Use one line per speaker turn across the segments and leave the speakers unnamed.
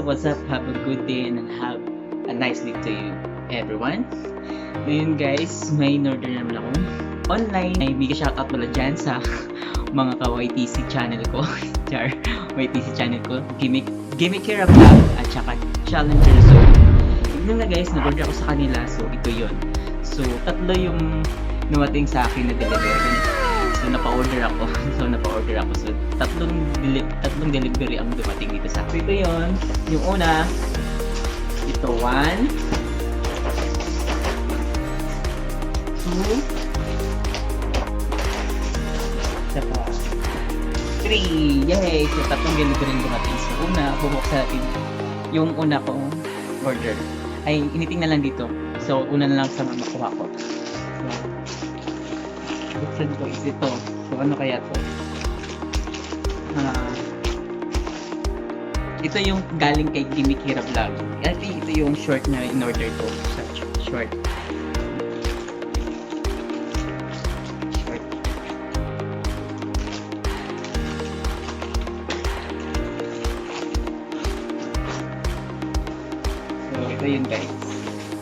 what's up? Have a good day and have a nice day to you, everyone. Ngayon guys, may in-order naman ako online. May bigay shoutout pala dyan sa mga ka-YTC channel ko. Char, YTC channel ko. Gimmick Here Vlog at saka Challenger Zone. Tignan na guys, nag-order ako sa kanila. So, ito yon. So, tatlo yung numating sa akin na delivery. So, napa-order ako. So, tatlong delivery ang dumating dito sa akin. So, ito yon. Yung una, ito 1, 2, saka 3. Yay! So, tatlong delivery ang dumating. So, una, bubuksan natin yung una kong order. Ay, initingnan lang dito. So, una na lang sa makuha ko. So, buksan ko is ito. So, ano kaya to? Ito yung galing kay Gimmick Here Vlog. I think ito yung short na in-order ko. Short. So, ito yun guys.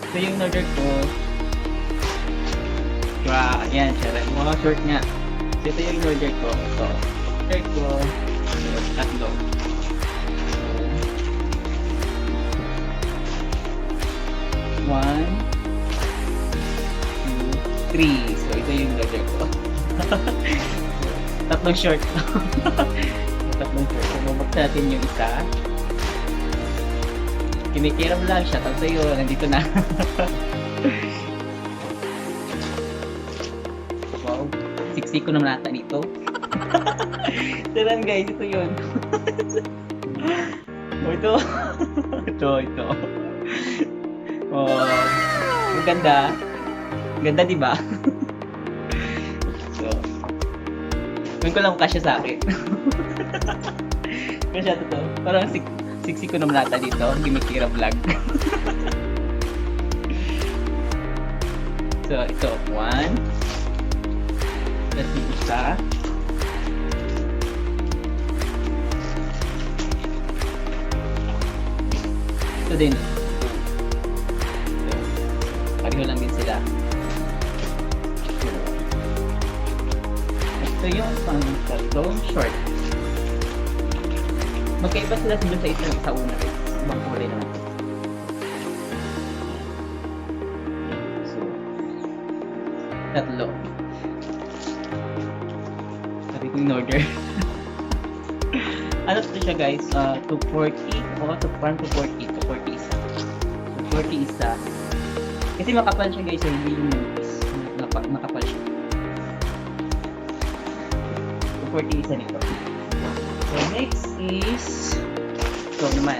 Ito yung in-order ko. Ayan, mga short nga. So, ito yung in-order ko. Ito. Order ko. Tatlo. 1, 2, 3. So, ito yung order ko. Tatlong short. Tatlong short. So, bubuksan natin yung isa. Kinikira mo lang. Shoutout sa'yo. Nandito na. Wow. Siksi ko naman ata dito. Taran guys, ito yun. Ito. Ito. Oh, ang ganda. Ganda, di ba? So, ngayon ko lang kasya sa akin. Kasya to. Parang siksi ko naman ata dito. Gimmick Here Vlog. So, ito. 1. Tapos yung isa. Ito din. Pareho lang din sila. Ito yung tatlong short. Magkaiba sila sa isang sa una. Ibang kulay naman. So, tatlo. Sabi ko in order. Ano to siya guys? 240 o parang 240 isa. 240 isa. Kasi makapal siya guys, hindi yung makapal siya. 240 isa nito. So next is ito naman.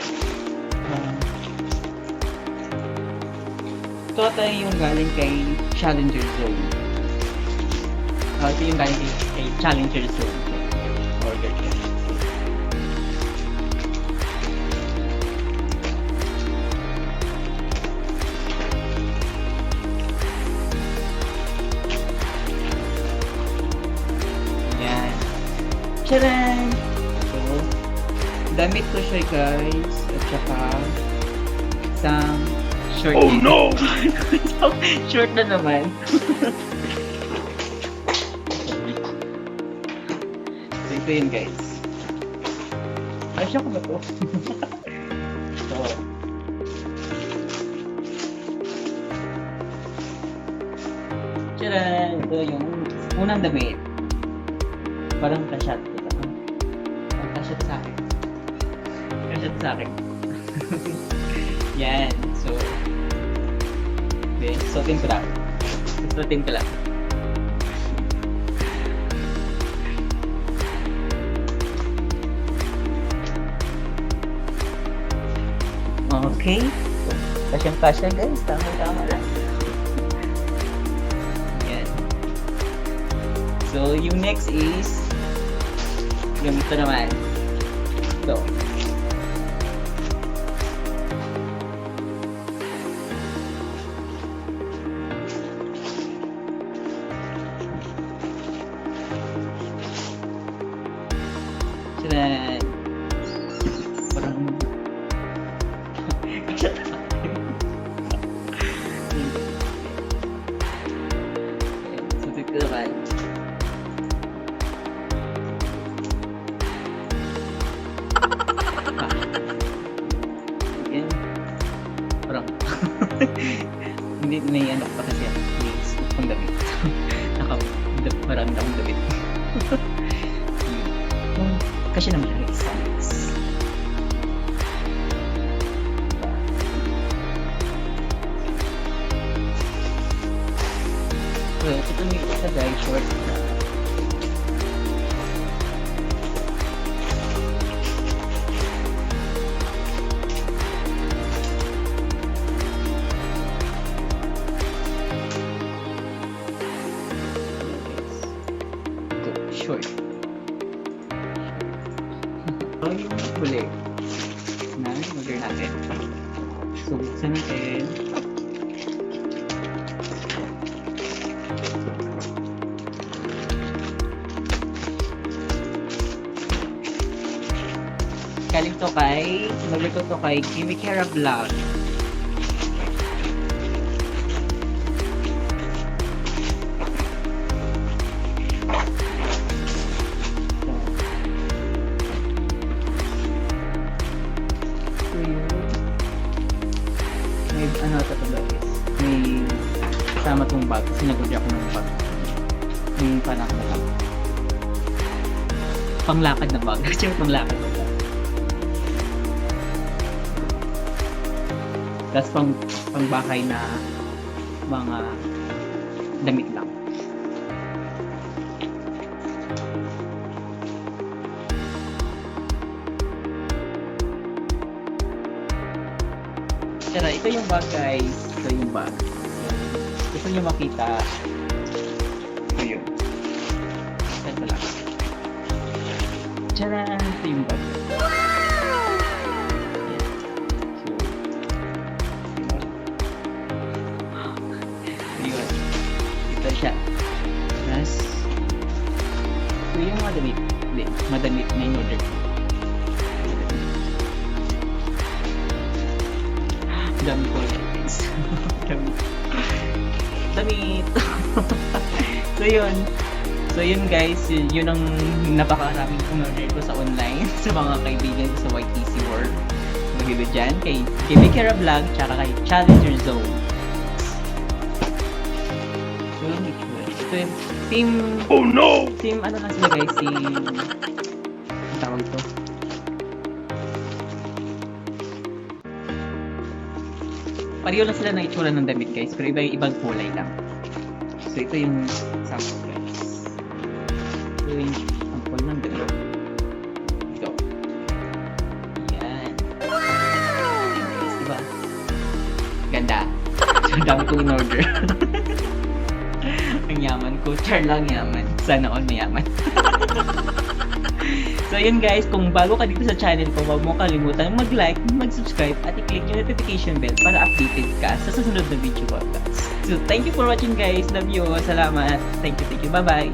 Ito tayo yung galing kay Challenger Zone. Ito yung galing kay Challenger Zone. Order siya. Tcharan! So, damit ko siya guys. At saka isang short.
Oh no!
Short na naman. So, ito yun guys. Ay, siya ko ba ito? So, tcharan! Ito yung unang damit. Parang kasyat. Kasyat sa akin. Yan. So, okay. Suotin ko lang. Okay. Kasyang-kasya guys. Tama lang. Yan. So, yung next is yung ito naman. Ito. Parang Shut up. Susunod ko naman. Again. Parang hindi may ano pa kasi ako. May scoop pang damit. Marami akong damit. Kasi naman lang size. So, ito may isa guys, short na. Short. So, yung huli na order natin. So, buksan natin. Galing to kay, order ko to kay Kimikera Vlog. May ano ito guys, may kasama tong bag kasi nag-order ako ng bag. May parang panglakad na bag. Kasi yung panglakad na bag. Tapos pangbahay na mga damit lang. Tara, ito yung bag guys. Ito yung bag. Gusto nyo makita. Ito yun. Ito lang. Tara, ito yung bag. Yun. Ito siya. Tapos, ito yung madamit. Hindi, madamit na yung order ko. Dami ko guys. Damit. So yun guys, yun ang napakaraming order ko sa online sa mga kaibigan ko sa YTC World. Mag-iba dyan kay Kimikera Vlog tsaka kay Challenger Zone. So yun, ito yung team... Oh no! Team ano lang sila guys, team... Ang tawag ito? Pareho lang sila ng itsura ng damit guys, pero ibang kulay lang. So ito yung sample guys. Ito yung sample ng damit. Ito. Yan. Yan guys, diba? Ganda. So dami kong in-order. Ang yaman ko. Char lang yaman. Sana all mayaman. So yun guys, kung bago ka dito sa channel ko, huwag mo kalimutan mag-like, mag-subscribe at i-click yung notification bell para updated ka sa susunod na video ko. So thank you for watching guys. Love you. Salamat. Thank you. Bye-bye.